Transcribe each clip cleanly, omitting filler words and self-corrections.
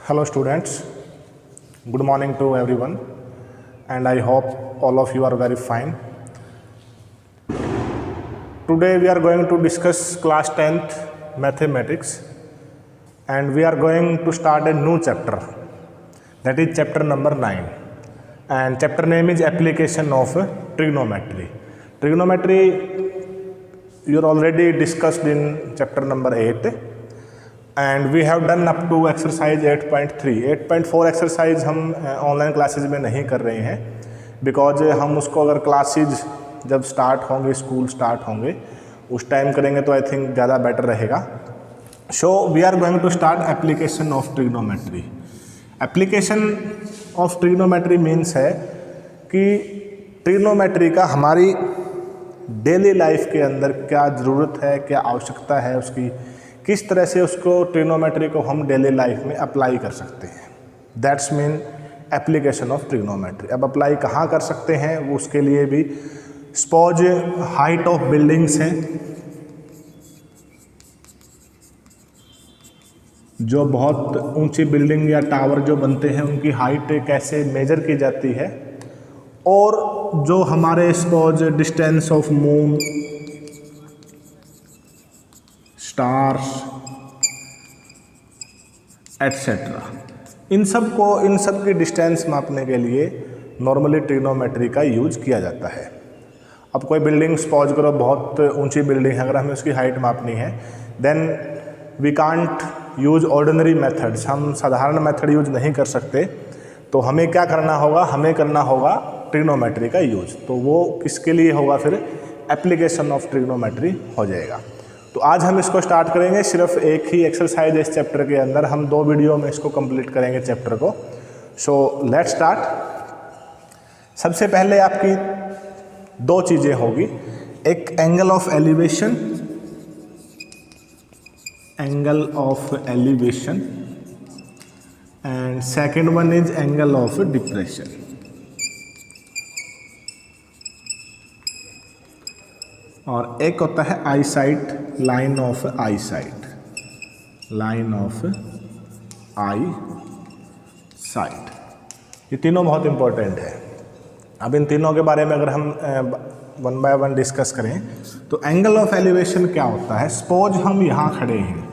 Hello students, good morning to everyone and I hope all of you are very fine. Today we are going to discuss class 10th mathematics and we are going to start a new chapter, that is chapter number 9, and chapter name is application of trigonometry. Trigonometry you are already discussed in chapter number 8 and we have done up to exercise 8.3. 8.4 exercise हम online classes में नहीं कर रहे हैं because हम उसको अगर classes जब स्टार्ट होंगे, स्कूल स्टार्ट होंगे, उस टाइम करेंगे तो आई थिंक ज़्यादा बेटर रहेगा. So we are going to start application of trigonometry. Application of trigonometry means है कि ट्रिग्नोमेट्री का हमारी डेली लाइफ के अंदर क्या ज़रूरत है, क्या आवश्यकता है उसकी, किस तरह से उसको ट्रिग्नोमेट्री को हम डेली लाइफ में अप्लाई कर सकते हैं. That's mean application of trigonometry. अब अप्लाई कहाँ कर सकते हैं वो उसके लिए भी सपोज हाइट ऑफ बिल्डिंग्स हैं, जो बहुत ऊंची बिल्डिंग या टावर जो बनते हैं उनकी हाइट कैसे मेजर की जाती है, और जो हमारे suppose distance of moon, stars etcetera, इन सब की डिस्टेंस मापने के लिए नॉर्मली ट्रिग्नोमेट्री का यूज किया जाता है. अब कोई बिल्डिंग सपोज करो बहुत ऊंची बिल्डिंग है, अगर हमें उसकी हाइट मापनी है then we can't use ordinary methods. हम साधारण मेथड यूज नहीं कर सकते, तो हमें क्या करना होगा, हमें करना होगा ट्रिग्नोमेट्री का यूज. तो वो किसके लिए होगा, फिर एप्लीकेशन ऑफ ट्रिग्नोमेट्री हो जाएगा. तो आज हम इसको स्टार्ट करेंगे. सिर्फ एक ही एक्सरसाइज इस चैप्टर के अंदर, हम 2 वीडियो में इसको कंप्लीट करेंगे चैप्टर को. So let's start. सबसे पहले आपकी 2 चीज़ें होगी, एक angle of elevation, and second one is angle of depression. और एक होता है eye sight, line of eye sight, ये तीनों बहुत इंपॉर्टेंट है. अब इन तीनों के बारे में अगर हम 1 बाय 1 डिस्कस करें तो एंगल ऑफ एलिवेशन क्या होता है. सपोज हम यहाँ खड़े हैं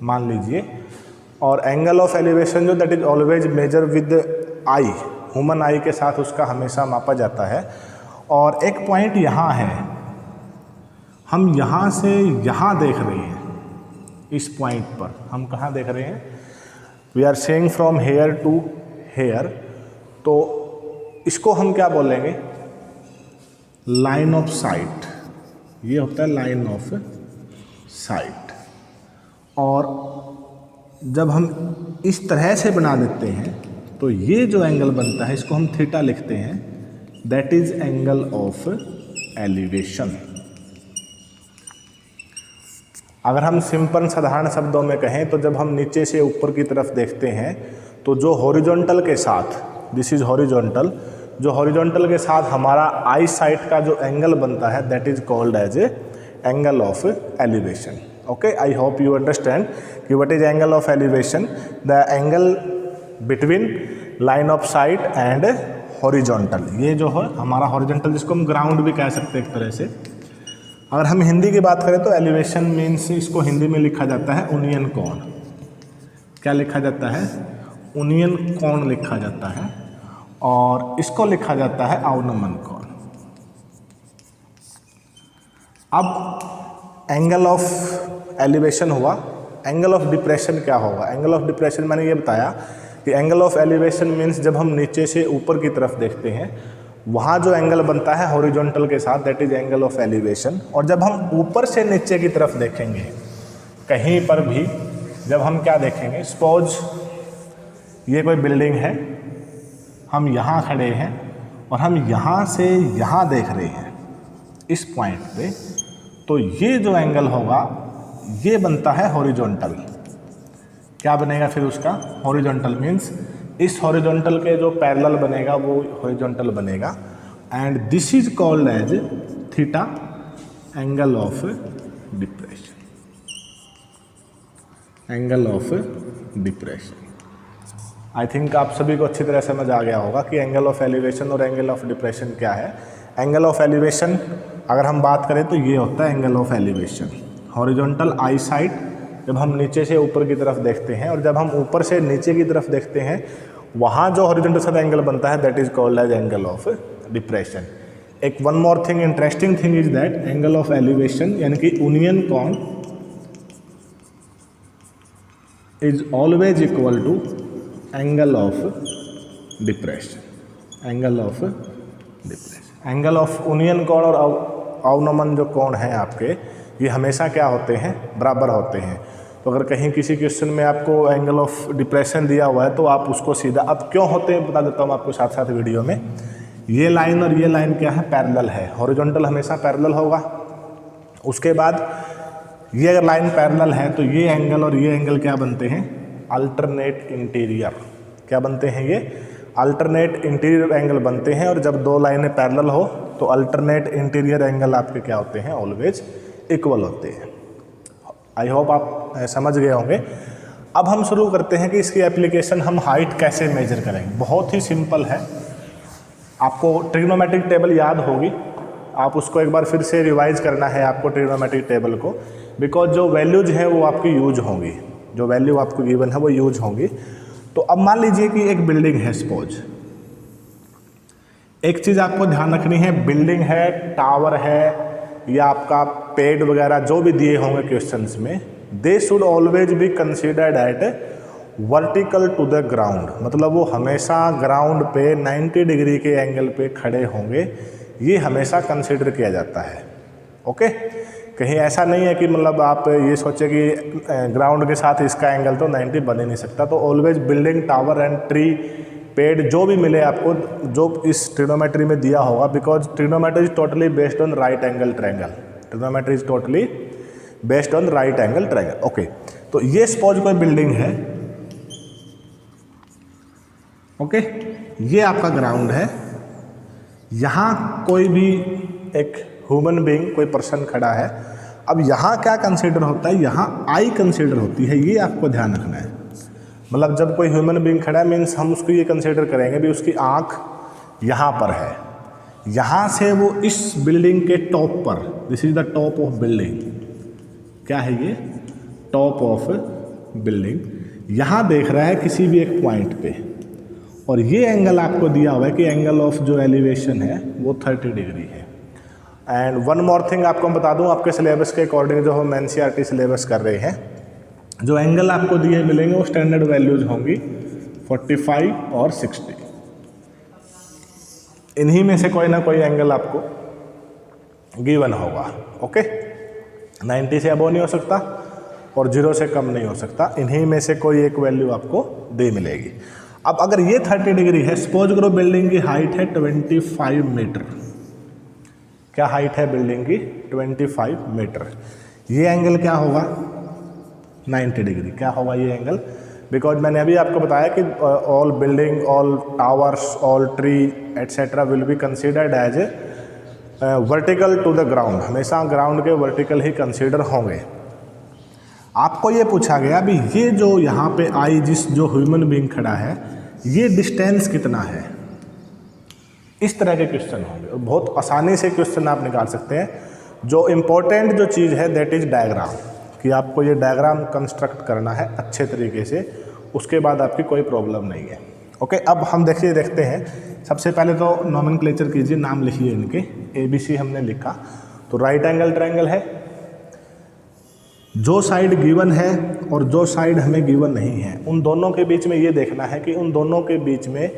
मान लीजिए, और एंगल ऑफ एलिवेशन जो that is always major with I, human आई के साथ उसका हमेशा मापा जाता है. और एक पॉइंट यहाँ है, हम यहाँ से यहाँ देख रहे हैं, इस पॉइंट पर हम कहाँ देख रहे हैं, we are saying from here to here. तो इसको हम क्या बोलेंगे, लाइन ऑफ साइट. ये होता है लाइन ऑफ साइट. और जब हम इस तरह से बना देते हैं तो ये जो एंगल बनता है इसको हम थीटा लिखते हैं, that is angle of elevation. अगर हम सिंपल साधारण शब्दों में कहें तो जब हम नीचे से ऊपर की तरफ देखते हैं तो जो हॉरिजॉन्टल के साथ, दिस इज हॉरिजॉन्टल, जो हॉरिजॉन्टल के साथ हमारा आई साइट का जो एंगल बनता है that is called as a angle of elevation. Okay, I hope you understand कि what is angle of elevation, the angle between line of sight and horizontal. ये जो है हमारा हॉरिजॉन्टल, जिसको हम ग्राउंड भी कह सकते हैं एक तरह से. अगर हम हिंदी की बात करें तो एलिवेशन मीन्स, इसको हिंदी में लिखा जाता है उनियन कोण. क्या लिखा जाता है, उनियन कोण लिखा जाता है, और इसको लिखा जाता है अवनमन कोण. अब एंगल ऑफ एलिवेशन हुआ, एंगल ऑफ डिप्रेशन क्या होगा. एंगल ऑफ डिप्रेशन मैंने ये बताया कि एंगल ऑफ एलिवेशन मीन्स जब हम नीचे से ऊपर की तरफ देखते हैं वहाँ जो एंगल बनता है हॉरिजॉन्टल के साथ that is angle of elevation. और जब हम ऊपर से नीचे की तरफ देखेंगे कहीं पर भी, जब हम क्या देखेंगे, सपोज ये कोई बिल्डिंग है, हम यहाँ खड़े हैं और हम यहाँ से यहाँ देख रहे हैं इस पॉइंट पे, तो ये जो एंगल होगा ये बनता है हॉरिजॉन्टल. क्या बनेगा फिर उसका, हॉरिजॉन्टल मीन्स इस हॉरिजॉन्टल के जो पैरेलल बनेगा वो हॉरिजॉन्टल बनेगा, and this is called as theta, angle of depression. Angle of depression. I think आप सभी को अच्छी तरह समझ आ गया होगा कि एंगल ऑफ एलिवेशन और एंगल ऑफ डिप्रेशन क्या है। एंगल ऑफ एलिवेशन अगर हम बात करें तो ये होता है angle of elevation, horizontal I side, जब हम नीचे से ऊपर की तरफ देखते हैं, और जब हम ऊपर से नीचे की तरफ देखते हैं वहाँ जो हॉरिजॉन्टल साइड एंगल बनता है that is called as angle of depression. एक one more thing, interesting thing is that angle of elevation यानी कि यूनियन कोण is always equal to angle of depression. Angle of depression, angle of यूनियन कोण और अवनमन जो कोण है आपके, ये हमेशा क्या होते हैं, बराबर होते हैं। तो अगर कहीं किसी क्वेश्चन में आपको एंगल ऑफ डिप्रेशन दिया हुआ है तो आप उसको सीधा, अब क्यों होते हैं बता देता हूँ आपको साथ साथ वीडियो में। ये लाइन और ये लाइन क्या है, पैरेलल है, हॉरिजॉन्टल हमेशा पैरेलल होगा। उसके बाद ये अगर लाइन पैरेलल है तो ये एंगल और ये एंगल क्या बनते हैं, अल्टरनेट इंटीरियर। क्या बनते हैं ये, अल्टरनेट इंटीरियर एंगल बनते हैं। और जब दो लाइनें पैरेलल हो तो अल्टरनेट इंटीरियर एंगल आपके क्या होते हैं, ऑलवेज इक्वल होते हैं। आई होप आप समझ गए होंगे। अब हम शुरू करते हैं कि इसकी एप्लीकेशन हम हाइट कैसे मेजर करेंगे। बहुत ही सिंपल है, आपको ट्रिग्नोमेट्रिक टेबल याद होगी, आप उसको एक बार फिर से रिवाइज करना है आपको ट्रिग्नोमेट्रिक टेबल को, बिकॉज जो वैल्यूज हैं वो आपकी यूज होंगी, जो वैल्यू आपको गिवन है वो यूज होंगी। तो अब मान लीजिए कि एक बिल्डिंग है, सपोज एक चीज़ आपको ध्यान रखनी है, बिल्डिंग है, टावर है, या आपका पेड़ वगैरह जो भी दिए होंगे क्वेश्चंस में, they should always be considered at vertical to the ground. मतलब वो हमेशा ग्राउंड पे 90 डिग्री के एंगल पे खड़े होंगे, ये हमेशा कंसिडर किया जाता है। ओके, कहीं ऐसा नहीं है कि मतलब आप ये सोचे कि ग्राउंड के साथ इसका एंगल तो 90 बन ही नहीं सकता। तो always building, tower and tree, पेड़ जो भी मिले आपको, जो इस ट्रिग्नोमेट्री में दिया होगा, because trigonometry is totally based on right angle triangle. Trigonometry is totally based on right angle triangle. Okay, तो ये सपोज कोई बिल्डिंग है, ओके, ये आपका ग्राउंड है, यहाँ कोई भी एक ह्यूमन बीइंग, कोई पर्सन खड़ा है। अब यहाँ क्या कंसीडर होता है, यहाँ आई कंसीडर होती है, ये आपको ध्यान रखना है। मतलब जब कोई ह्यूमन बीइंग खड़ा है मीन्स हम उसको ये कंसीडर करेंगे भी उसकी आँख यहाँ पर है, यहाँ से वो इस बिल्डिंग के टॉप पर, this is the top of building, क्या है ये, टॉप ऑफ बिल्डिंग, यहाँ देख रहा है किसी भी एक पॉइंट पे, और ये एंगल आपको दिया हुआ है कि एंगल ऑफ जो एलिवेशन है वो 30 डिग्री है। एंड वन मोर थिंग आपको मैं बता दूं, आपके सिलेबस के अकॉर्डिंग जो हम एनसीईआरटी सिलेबस कर रहे हैं, जो एंगल आपको दिए मिलेंगे वो स्टैंडर्ड वैल्यूज होंगी 45 और 60। इन्हीं में से कोई ना कोई एंगल आपको गिवन होगा। ओके, 90 से अबव नहीं हो सकता और 0 से कम नहीं हो सकता, इन्हीं में से कोई एक वैल्यू आपको दे मिलेगी। अब अगर ये 30 डिग्री है, सपोज करो बिल्डिंग की हाइट है 25 मीटर। क्या हाइट है बिल्डिंग की, 25 मीटर। ये एंगल क्या होगा, 90 डिग्री। क्या होगा ये एंगल, बिकॉज मैंने अभी आपको बताया कि all building, all towers, all tree etcetera will be considered as vertical to the ground. हमेशा ग्राउंड के वर्टिकल ही कंसिडर होंगे। आपको ये पूछा गया भी ये जो यहाँ पे आई, जिस जो ह्यूमन बीइंग खड़ा है, ये डिस्टेंस कितना है। इस तरह के क्वेश्चन होंगे और बहुत आसानी से क्वेश्चन आप निकाल सकते हैं। जो इम्पोर्टेंट जो चीज़ है दैट इज डायग्राम, कि आपको ये डायग्राम कंस्ट्रक्ट करना है अच्छे तरीके से, उसके बाद आपकी कोई प्रॉब्लम नहीं है। ओके, अब हम देखते हैं। सबसे पहले तो नोमेनक्लेचर कीजिए, नाम लिखिए इनके। ABC हमने लिखा, तो राइट एंगल ट्रायंगल है, जो साइड गिवन है और जो साइड हमें गिवन नहीं है, उन दोनों के बीच में ये देखना है कि उन दोनों के बीच में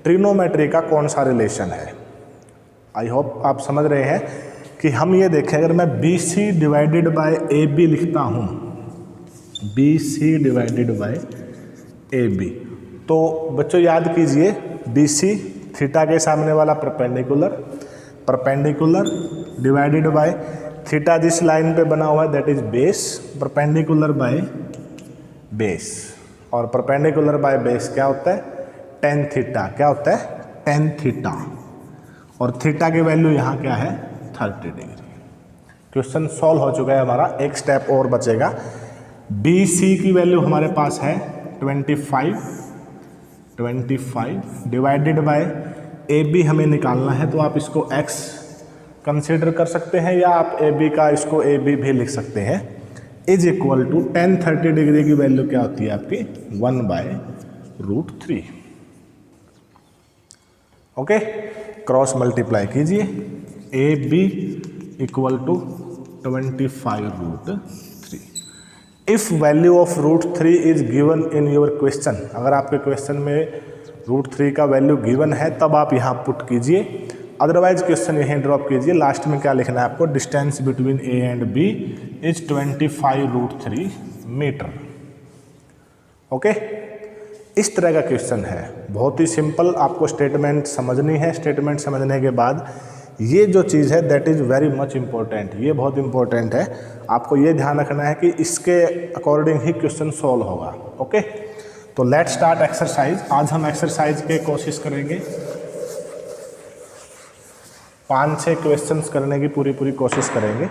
ट्रिग्नोमेट्री का कौन सा रिलेशन है। आई होप आप समझ रहे हैं कि हम ये देखें, अगर मैं BC डिवाइडेड बाय AB लिखता हूँ, BC डिवाइडेड बाय AB, तो बच्चों याद कीजिए BC थीटा के सामने वाला परपेंडिकुलर डिवाइडेड बाय थीटा जिस लाइन पे बना हुआ है that is base, perpendicular by base, और परपेंडिकुलर बाय बेस क्या होता है, टेन थीटा। क्या होता है, टेन थीटा, और थीटा की वैल्यू यहाँ क्या है, 30 डिग्री। क्वेश्चन सॉल्व हो चुका है हमारा, एक स्टेप और बचेगा। BC की वैल्यू हमारे पास है 25, 25 डिवाइडेड बाय ए बी हमें निकालना है, तो आप इसको x कंसिडर कर सकते हैं या आप ए बी का इसको ए बी भी लिख सकते हैं, is equal to tan 30 degree की वैल्यू क्या होती है आपकी 1/√3। ओके, क्रॉस मल्टीप्लाई कीजिए, A B equal to 25√3। If value of √3 is given in your question, अगर आपके क्वेश्चन में √3 का वैल्यू गिवन है तब आप यहाँ पुट कीजिए, अदरवाइज क्वेश्चन यहीं ड्रॉप कीजिए। लास्ट में क्या लिखना है आपको, distance between A and B is 25√3 metre. Okay, इस तरह का क्वेश्चन है, बहुत ही सिंपल, आपको स्टेटमेंट समझनी है। स्टेटमेंट समझने के बाद ये जो चीज़ है that is very much important, ये बहुत इम्पोर्टेंट है, आपको ये ध्यान रखना है कि इसके अकॉर्डिंग ही क्वेश्चन सॉल्व होगा। ओके, तो लेट स्टार्ट एक्सरसाइज। आज हम एक्सरसाइज के कोशिश करेंगे 5-6 क्वेश्चंस करने की पूरी कोशिश करेंगे।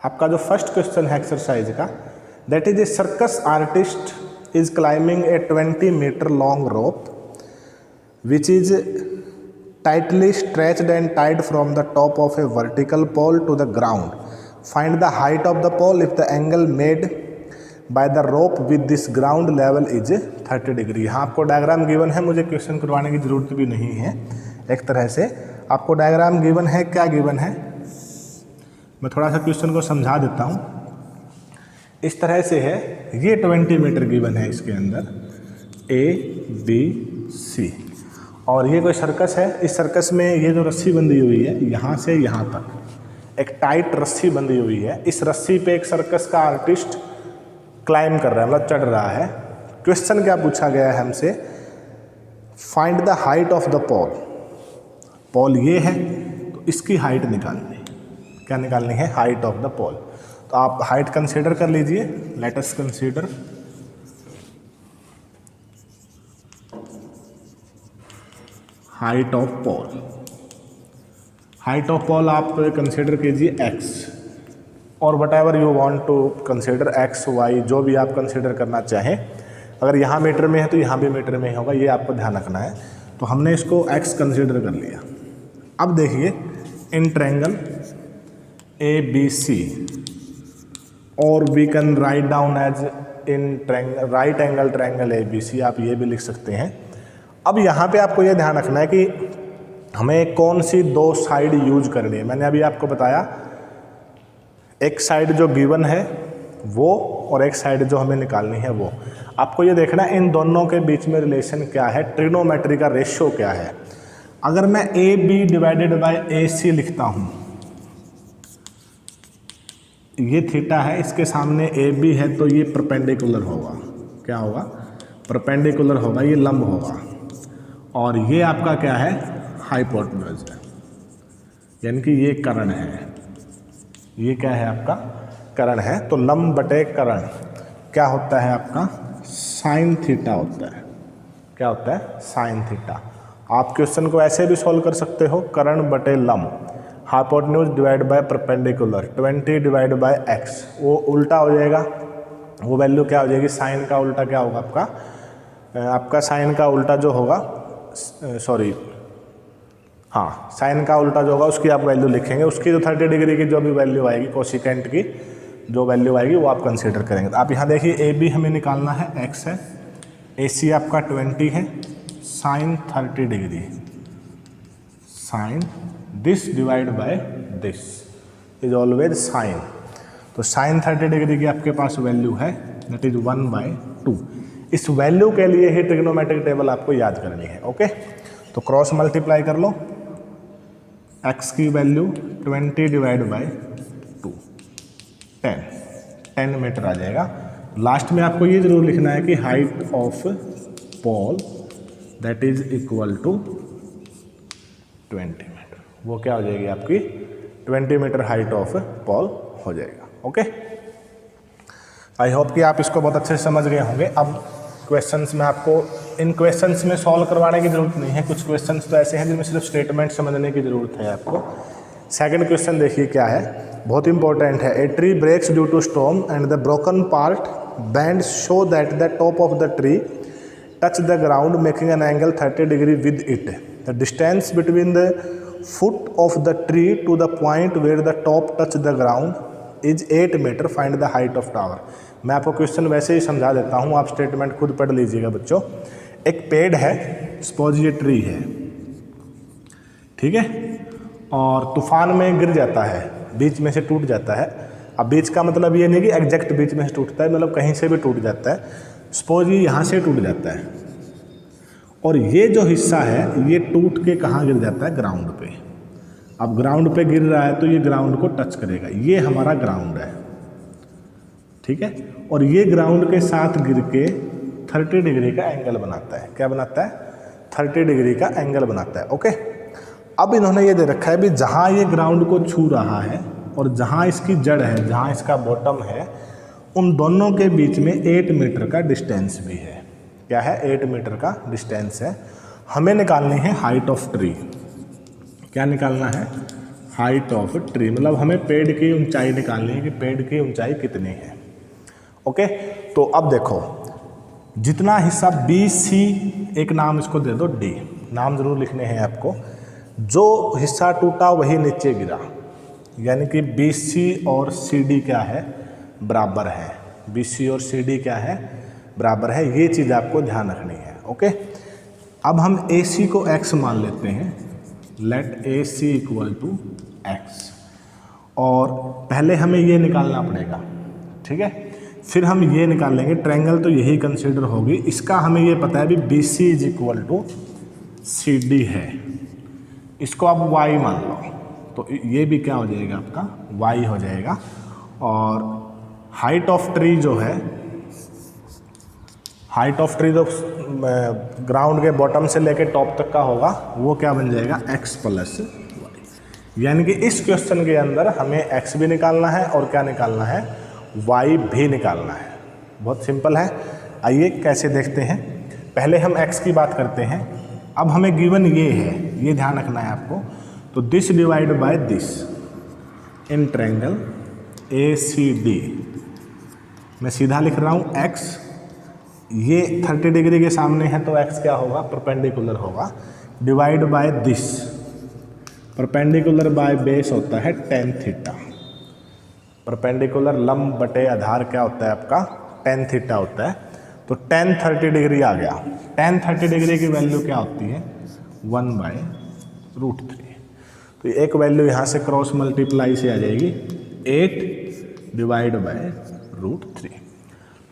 आपका जो फर्स्ट क्वेश्चन है एक्सरसाइज का, that is a circus artist is climbing a 20 meter long rope which is tightly stretched and tied from the top of a vertical pole to the ground. Find the height of the pole if the angle made by the rope with this ground level is 30 degree. यहाँ आपको diagram given है, मुझे question करवाने की ज़रूरत भी नहीं है। एक तरह से आपको डायग्राम गिवन है, क्या गिवन है मैं थोड़ा सा क्वेश्चन को समझा देता हूँ। इस तरह से है, ये 20 मीटर गिवन है, इसके अंदर A B C, और ये कोई सर्कस है। इस सर्कस में ये जो रस्सी बंधी हुई है यहाँ से यहाँ तक एक टाइट रस्सी बंधी हुई है। इस रस्सी पे एक सर्कस का आर्टिस्ट क्लाइंब कर रहा है, मतलब चढ़ रहा है। क्वेश्चन क्या पूछा गया है हमसे, find the height of the Paul. Paul ये है तो इसकी हाइट निकालनी है, क्या निकालनी है, हाइट ऑफ द पॉल। तो आप हाइट कंसीडर कर लीजिए, let us consider height of pole. Height of pole आप कंसीडर कीजिए x, और whatever you want to consider, x y जो भी आप कंसीडर करना चाहें। अगर यहाँ मीटर में है तो यहाँ भी मीटर में ही होगा, ये आपको ध्यान रखना है। तो हमने इसको x कंसीडर कर लिया। अब देखिए, इन ट्रायंगल ABC, और we can write down as in right angle triangle ABC, आप ये भी लिख सकते हैं। अब यहाँ पे आपको ये ध्यान रखना है कि हमें कौन सी दो साइड यूज करनी है। मैंने अभी आपको बताया, एक साइड जो गिवन है वो, और एक साइड जो हमें निकालनी है वो। आपको ये देखना है इन दोनों के बीच में रिलेशन क्या है, ट्रिग्नोमेट्री का रेशियो क्या है। अगर मैं AB डिवाइडेड बाय AC लिखता हूँ, ये थीटा है, इसके सामने AB है, तो ये परपेंडिकुलर होगा। क्या होगा, परपेंडिकुलर होगा, ये लंब होगा। और ये आपका क्या है, हाइपोटेन्यूज है, यानी कि ये कर्ण है। ये क्या है आपका, कर्ण है। तो लंब बटे कर्ण क्या होता है आपका, साइन थीटा होता है। क्या होता है, साइन थीटा। आप क्वेश्चन को ऐसे भी सॉल्व कर सकते हो, कर्ण बटे लंब, hypotenuse divide by perpendicular, 20 divide bye x, वो उल्टा हो जाएगा। वो वैल्यू क्या हो जाएगी, साइन का उल्टा क्या होगा आपका साइन का उल्टा जो होगा, सॉरी हाँ, साइन का उल्टा जो होगा उसकी आप वैल्यू लिखेंगे। उसकी जो 30 डिग्री की जो भी वैल्यू आएगी, कोसिकेंट की जो वैल्यू आएगी वो आप कंसीडर करेंगे। तो आप यहाँ देखिए, AB हमें निकालना है, x है, AC आपका 20 है, sine 30 degree, sine this divide by this is always sine. तो साइन 30 डिग्री की आपके पास वैल्यू है, दैट इज 1/2। इस वैल्यू के लिए ही ट्रिग्नोमेट्रिक टेबल आपको याद करनी है। ओके, तो क्रॉस मल्टीप्लाई कर लो, x की वैल्यू 20 डिवाइड बाय 2, 10 मीटर आ जाएगा। लास्ट में आपको ये जरूर लिखना है कि height of pole that is equal to 20 metre. वो क्या हो जाएगी आपकी 20 मीटर हाइट ऑफ पॉल हो जाएगा। ओके, आई होप कि आप इसको बहुत अच्छे से समझ गए होंगे। अब क्वेश्चंस में आपको इन क्वेश्चंस में सॉल्व करवाने की ज़रूरत नहीं है। कुछ क्वेश्चंस तो ऐसे हैं जिनमें सिर्फ स्टेटमेंट समझने की ज़रूरत है आपको। सेकंड क्वेश्चन देखिए क्या है, बहुत इंपॉर्टेंट है। A tree breaks due to storm and the broken part bend so that the top of the tree touch the ground making an angle 30 degree with it. The distance between the foot of the tree to the point where the top touch the ground is 8 metre, find the height of tower. मैं आपको question वैसे ही समझा देता हूँ, आप statement खुद पढ़ लीजिएगा बच्चों। एक पेड़ है, सपोज ये ट्री है, ठीक है, और तूफान में गिर जाता है, बीच में से टूट जाता है। अब बीच का मतलब ये नहीं कि एग्जैक्ट बीच में से टूटता है, मतलब कहीं से भी टूट जाता है। सपोज ये यहाँ से टूट जाता है और ये जो हिस्सा है ये टूट के कहाँ गिर जाता है, ग्राउंड पे। अब ग्राउंड पे गिर रहा है तो ये ग्राउंड को टच करेगा, ये हमारा ग्राउंड है, ठीक है, और ये ग्राउंड के साथ गिर के 30 डिग्री का एंगल बनाता है। क्या बनाता है? 30 डिग्री का एंगल बनाता है। ओके, अब इन्होंने ये दे रखा है भी जहाँ ये ग्राउंड को छू रहा है और जहाँ इसकी जड़ है, जहाँ इसका बॉटम है, उन दोनों के बीच में 8 मीटर का डिस्टेंस भी है। क्या है? 8 मीटर का डिस्टेंस है। हमें निकालनी है हाइट ऑफ ट्री। क्या निकालना है? हाइट ऑफ ट्री, मतलब हमें पेड़ की ऊंचाई निकालनी है कि पेड़ की ऊंचाई कितनी है। ओके, तो अब देखो, जितना हिस्सा BC, एक नाम इसको दे दो D, नाम जरूर लिखने हैं आपको। जो हिस्सा टूटा वही नीचे गिरा, यानी कि BC और CD क्या है? बराबर है। BC और CD क्या है? बराबर है। ये चीज़ आपको ध्यान रखनी है। ओके, अब हम AC को X मान लेते हैं। Let AC equal to X, और पहले हमें ये निकालना पड़ेगा, ठीक है, फिर हम ये निकाल लेंगे। ट्रायंगल तो यही कंसीडर होगी। इसका हमें ये पता है भी BC is equal to CD है, इसको आप Y मान लो, तो ये भी क्या हो जाएगा? आपका Y हो जाएगा। और हाइट ऑफ ट्री जो है, हाइट ऑफ ट्री जो ग्राउंड के बॉटम से लेके टॉप तक का होगा, वो क्या बन जाएगा? X plus Y। यानी कि इस क्वेश्चन के अंदर हमें X भी निकालना है और क्या निकालना है? Y भी निकालना है। बहुत सिंपल है। आइए कैसे देखते हैं। पहले हम X की बात करते हैं। अब हमें गिवन ये है, ये ध्यान रखना है आपको। तो this divide by this in triangle ACD। मैं सीधा लिख रहा हूँ X, ये 30 डिग्री के सामने है तो X क्या होगा? परपेंडिकुलर होगा। Divide by this, perpendicular by base होता है tan थीटा। परपेंडिकुलर लंब बटे आधार क्या होता है आपका? tan थीटा होता है। तो tan 30 डिग्री आ गया। tan 30 डिग्री की वैल्यू क्या होती है? 1/√3। तो एक वैल्यू यहाँ से क्रॉस मल्टीप्लाई से आ जाएगी 8 डिवाइड बाय √3।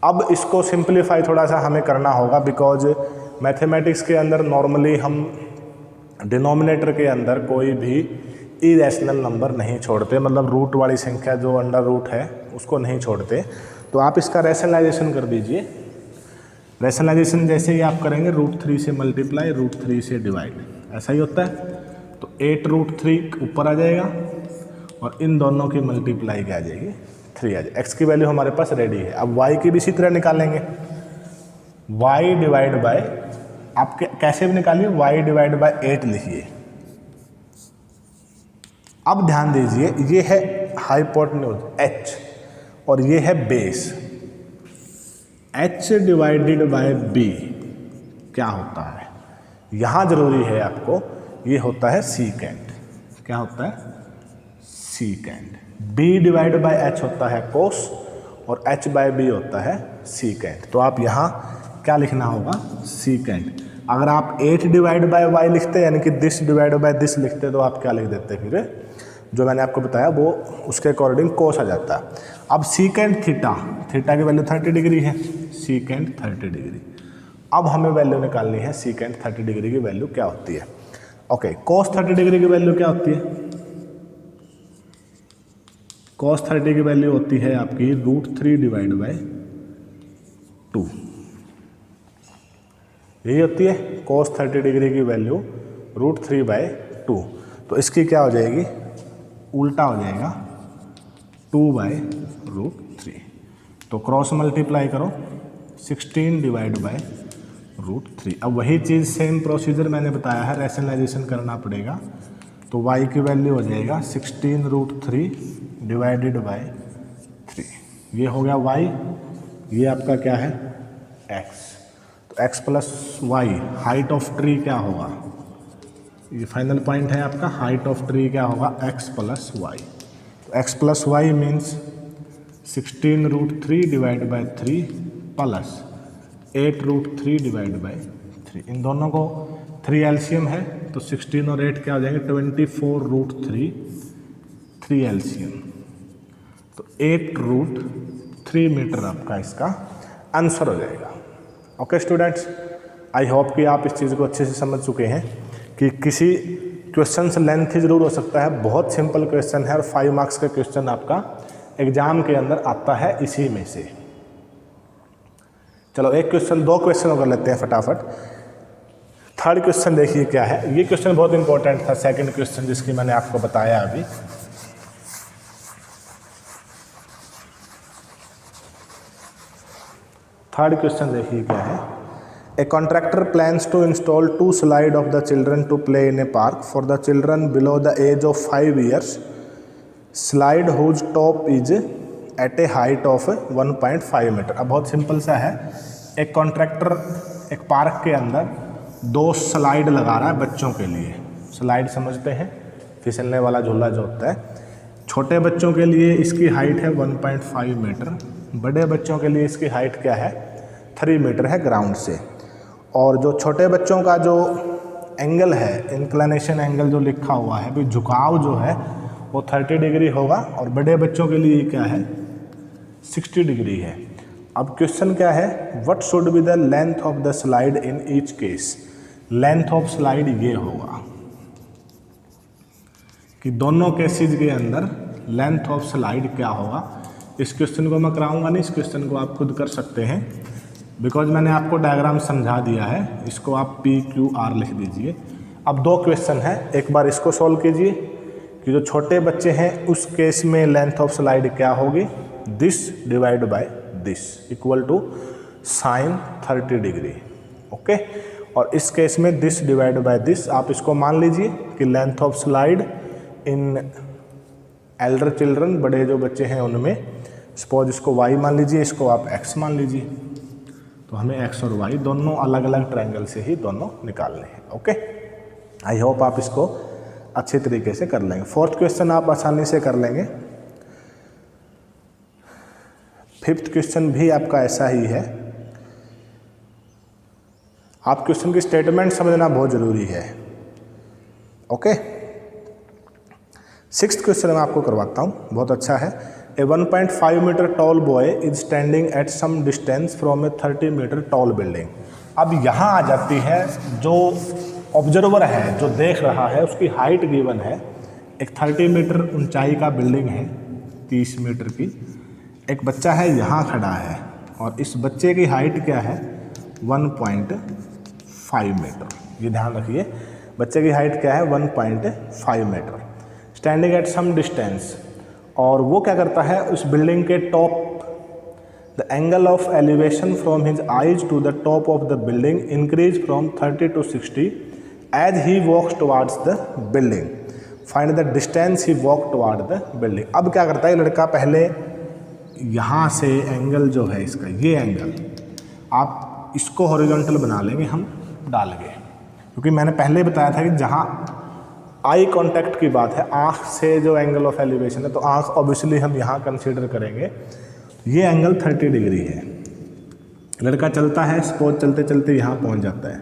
अब इसको सिंप्लीफाई थोड़ा सा हमें करना होगा, बिकॉज मैथमेटिक्स के अंदर नॉर्मली हम डिनोमिनेटर के अंदर कोई भी इरेशनल नंबर नहीं छोड़ते, मतलब रूट वाली संख्या जो अंडर रूट है उसको नहीं छोड़ते। तो आप इसका रैशनलाइजेशन कर दीजिए। रैशनलाइजेशन जैसे ही आप करेंगे √3 से मल्टीप्लाई, √3 से डिवाइड, ऐसा ही होता है। तो 8√3 ऊपर आ जाएगा और इन दोनों की मल्टीप्लाई क्या आ जाएगी? 3 आ जाएगी। X की वैल्यू हमारे पास रेडी है। अब Y की भी इसी तरह निकालेंगे। Y डिवाइड बाय, आप कैसे भी निकालिए, Y डिवाइड बाय 8 लिखिए। अब ध्यान दीजिए, ये है हाइपोटेन्यूज H और ये है base. H divided by B क्या होता है? यहाँ जरूरी है आपको, ये होता है सीकेंट। क्या होता है? Secant. B divide by H होता है कोस और H बाय B होता है सीकेंट। तो आप यहाँ क्या लिखना होगा? सीकेंट। अगर आप 8 डिवाइड बाय Y लिखते, यानी कि दिस डिवाइड बाय दिस लिखते, तो आप क्या लिख देते? फिर जो मैंने आपको बताया वो उसके अकॉर्डिंग कोस आ जाता है। अब सीकेंट थीटा, थीटा की वैल्यू 30 डिग्री है, सीकेंट 30 डिग्री। अब हमें वैल्यू निकालनी है सीकेंट 30 डिग्री की वैल्यू क्या होती है। ओके, कोस 30 डिग्री की वैल्यू क्या होती है? कोस 30 की वैल्यू होती है आपकी √3 डिवाइड बाय 2। यही होती है कोस 30 डिग्री की वैल्यू √3 बाय 2। तो इसकी क्या हो जाएगी? उल्टा हो जाएगा 2/√3। तो क्रॉस मल्टीप्लाई करो, 16 डिवाइड बाय √3। अब वही चीज़ सेम प्रोसीजर मैंने बताया है, रैशनलाइजेशन करना पड़ेगा। तो y की वैल्यू हो जाएगा 16√3 डिवाइडेड बाय 3। ये हो गया y, ये आपका क्या है x। तो x plus Y, height of tree क्या होगा, ये फाइनल पॉइंट है आपका, हाइट ऑफ ट्री क्या होगा x प्लस वाई। तो x plus Y means 16√3 divide by 3 plus 8√3 divide by 3। इन दोनों को 3 एलसीएम है तो 16 और 8 क्या हो जाएंगे 24√3, 3 एलसीएम तो 8√3 मीटर आपका इसका आंसर हो जाएगा। ओके स्टूडेंट्स, आई होप कि आप इस चीज़ को अच्छे से समझ चुके हैं कि किसी क्वेश्चन से लेंथ ही ज़रूर हो सकता है, बहुत सिंपल क्वेश्चन है और 5 मार्क्स का क्वेश्चन आपका एग्जाम के अंदर आता है इसी में से। चलो एक क्वेश्चन, 2 क्वेश्चन कर लेते हैं फटाफट। थर्ड क्वेश्चन देखिए क्या है, ये क्वेश्चन बहुत इंपॉर्टेंट था, सेकंड क्वेश्चन जिसकी मैंने आपको बताया अभी। थर्ड क्वेश्चन देखिए क्या है। A contractor plans to install 2 slide of the children to play in a park for the children below the age of 5 years, slide whose top is at a height of 1.5 metre. अब बहुत simple सा है, एक contractor एक park के अंदर 2 slide लगा रहा है बच्चों के लिए। स्लाइड समझते हैं, फिसलने वाला झूला जो होता है। छोटे बच्चों के लिए इसकी हाइट है 1.5 मीटर, बड़े बच्चों के लिए इसकी हाइट क्या है 3 मीटर है ग्राउंड से। और जो छोटे बच्चों का जो एंगल है, इंक्लिनेशन एंगल जो लिखा हुआ है, भी झुकाव जो है वो 30 डिग्री होगा और बड़े बच्चों के लिए क्या है 60 डिग्री है। अब क्वेश्चन क्या है, what should be the length of the slide in each case. Length of slide ये होगा कि दोनों केसेज के अंदर लेंथ ऑफ स्लाइड क्या होगा। इस क्वेश्चन को मैं कराऊंगा नहीं, इस क्वेश्चन को आप खुद कर सकते हैं, बिकॉज मैंने आपको डायग्राम समझा दिया है। इसको आप PQR लिख दीजिए। अब 2 क्वेश्चन है, एक बार इसको सॉल्व कीजिए कि जो छोटे बच्चे हैं उस केस में लेंथ ऑफ स्लाइड क्या होगी, this divide by this equal to sine 30 degree. Okay, और इस केस में दिस डिवाइड बाय दिस, आप इसको मान लीजिए कि length of slide in Elder children, बड़े जो बच्चे हैं उनमें, सपोज इसको y मान लीजिए, इसको आप x मान लीजिए। तो हमें x और y दोनों अलग अलग ट्रायंगल से ही दोनों निकालने हैं। ओके, आई होप आप इसको अच्छे तरीके से कर लेंगे। 4th क्वेश्चन आप आसानी से कर लेंगे। 5th क्वेश्चन भी आपका ऐसा ही है। आप क्वेश्चन की स्टेटमेंट समझना बहुत जरूरी है। ओके, 6th क्वेश्चन मैं आपको करवाता हूँ, बहुत अच्छा है। A 1.5 metre tall boy is standing at some distance from a 30 metre tall building. अब यहाँ आ जाती है जो ऑब्जर्वर है, जो देख रहा है, उसकी हाइट गिवन है। एक 30 मीटर ऊंचाई का बिल्डिंग है 30 मीटर की। एक बच्चा है यहाँ खड़ा है और इस बच्चे की हाइट क्या है 1.5 मीटर। ये ध्यान रखिए, बच्चे की हाइट क्या है 1.5 metre, standing at some distance. और वो क्या करता है, उस बिल्डिंग के top, the angle of elevation from his eyes to the top of the building increase from 30 to 60 as he walks towards the building, find the distance he walk toward the building. अब क्या करता है लड़का, पहले यहाँ से angle जो है इसका, ये एंगल आप इसको हॉरिजॉन्टल बना लेंगे हम डाल के, क्योंकि मैंने पहले बताया था कि जहाँ आई कांटेक्ट की बात है, आँख से जो एंगल ऑफ एलिवेशन है, तो आँख ऑब्वियसली हम यहाँ कंसीडर करेंगे। ये एंगल 30 डिग्री है। लड़का चलता है, सपोज चलते चलते यहाँ पहुँच जाता है।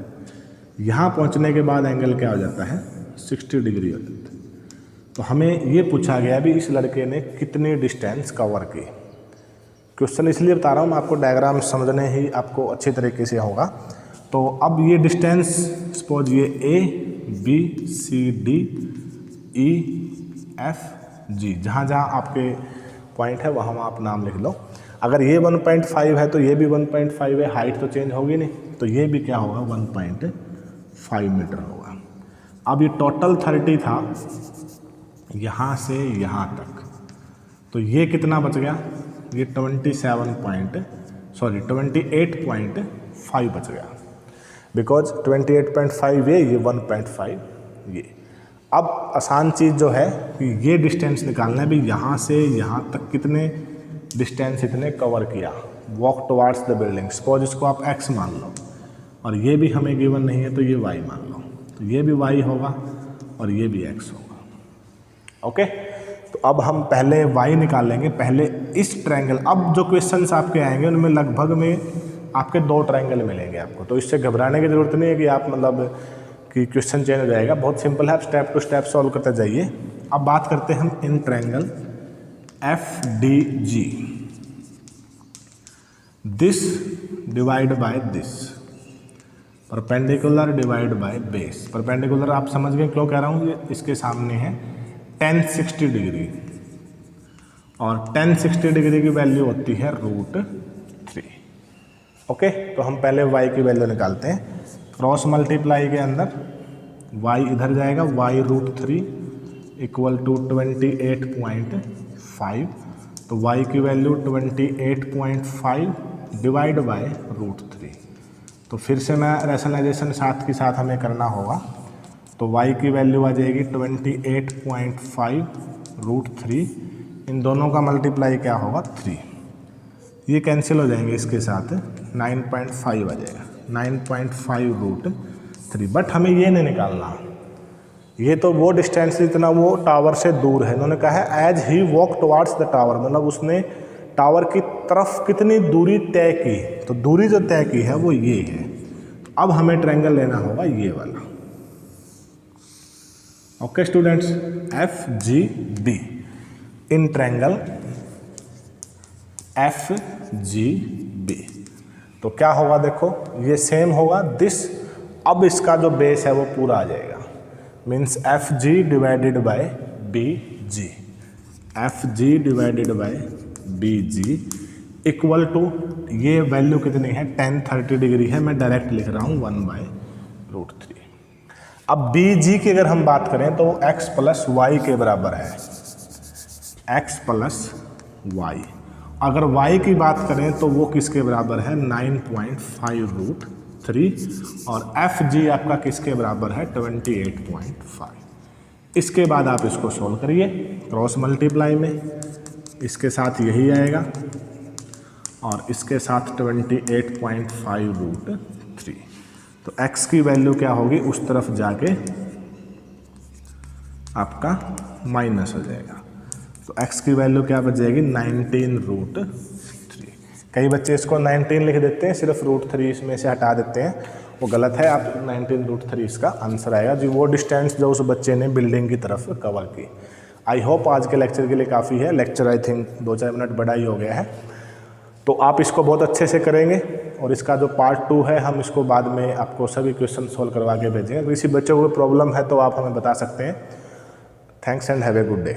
यहाँ पहुँचने के बाद एंगल क्या हो जाता है 60 डिग्री हो जाता है। तो हमें ये पूछा गया भी इस लड़के ने कितनी डिस्टेंस कवर की। क्वेश्चन इसलिए बता रहा हूँ, मैं आपको डायग्राम समझने ही आपको अच्छी तरीके से होगा। तो अब ये डिस्टेंस, सपोज ये ABCDEFG, जहाँ जहाँ आपके पॉइंट है वहाँ आप नाम लिख लो। अगर ये 1.5 है तो ये भी 1.5 है, हाइट तो चेंज होगी नहीं, तो ये भी क्या होगा 1.5 मीटर होगा। अब ये टोटल 30 था यहाँ से यहाँ तक, तो ये कितना बच गया, ये 28.5 बच गया, बिकॉज 28.5 ये 1.5 ये। अब आसान चीज़ जो है कि ये डिस्टेंस निकालना है भी, यहाँ से यहाँ तक कितने डिस्टेंस इतने कवर किया, walk towards the building. Suppose इसको आप x मान लो और ये भी हमें गिवन नहीं है तो ये y मान लो, तो ये भी y होगा और ये भी x होगा। ओके, तो अब हम पहले y निकालेंगे, पहले इस ट्रायंगल। अब जो क्वेश्चंस आपके आएंगे उनमें लगभग में आपके 2 ट्रायंगल मिलेंगे आपको, तो इससे घबराने की ज़रूरत नहीं है कि आप मतलब कि क्वेश्चन चेंज हो जाएगा। बहुत सिंपल है, आप स्टेप टू स्टेप सॉल्व करते जाइए। अब बात करते हैं हम in triangle FDG, this divide by this, perpendicular divide by base. Perpendicular आप समझ गए क्यों कह रहा हूँ, ये इसके सामने है 1060 डिग्री और 1060 डिग्री की वैल्यू होती है √3। ओके, तो हम पहले y की वैल्यू निकालते हैं। क्रॉस मल्टीप्लाई के अंदर y इधर जाएगा, y √3 इक्वल टू 28.5, तो y की वैल्यू 28.5 डिवाइड बाय √3। तो फिर से मैं रैशनलाइजेशन साथ के साथ हमें करना होगा, तो y की वैल्यू आ जाएगी 28.5 √3, इन दोनों का मल्टीप्लाई क्या होगा 3, ये कैंसिल हो जाएंगे इसके साथ, 9.5 आ जाएगा, 9.5 √3। बट हमें ये नहीं निकालना, ये तो वो डिस्टेंस जितना वो टावर से दूर है। उन्होंने कहा है as he walk towards the tower, मतलब उसने टावर की तरफ कितनी दूरी तय की, तो दूरी जो तय की है वो ये है। तो अब हमें ट्रायंगल लेना होगा ये वाला। Okay students, FGD in triangle FGB, तो क्या होगा देखो, ये सेम होगा दिस। अब इसका जो बेस है वो पूरा आ जाएगा, means FG divided by BG, FG divided by BG equal to, ये वैल्यू कितनी है 1030 डिग्री है, मैं डायरेक्ट लिख रहा हूँ 1/√3। अब BG की अगर हम बात करें तो x प्लस वाई के बराबर है, x प्लस वाई। अगर y की बात करें तो वो किसके बराबर है 9.5 √3 और FG आपका किसके बराबर है 28.5। इसके बाद आप इसको सोल्व करिए क्रॉस मल्टीप्लाई में, इसके साथ यही आएगा और इसके साथ 28.5 √3, तो x की वैल्यू क्या होगी उस तरफ जाके आपका माइनस हो जाएगा, तो x की वैल्यू क्या बच जाएगी 19 √3। कई बच्चे इसको 19 लिख देते हैं, सिर्फ √3 इसमें से हटा देते हैं, वो गलत है। आप 19 √3 इसका आंसर आएगा, जो वो डिस्टेंस जो उस बच्चे ने बिल्डिंग की तरफ कवर की। आई होप आज के लेक्चर के लिए काफ़ी है, लेक्चर आई थिंक 2-4 मिनट बड़ा ही हो गया है, तो आप इसको बहुत अच्छे से करेंगे और इसका जो पार्ट 2 है हम इसको बाद में आपको सभी क्वेश्चन सोल्व करवा के भेजेंगे। किसी बच्चे को प्रॉब्लम है तो आप हमें बता सकते हैं। Thanks and have a good day.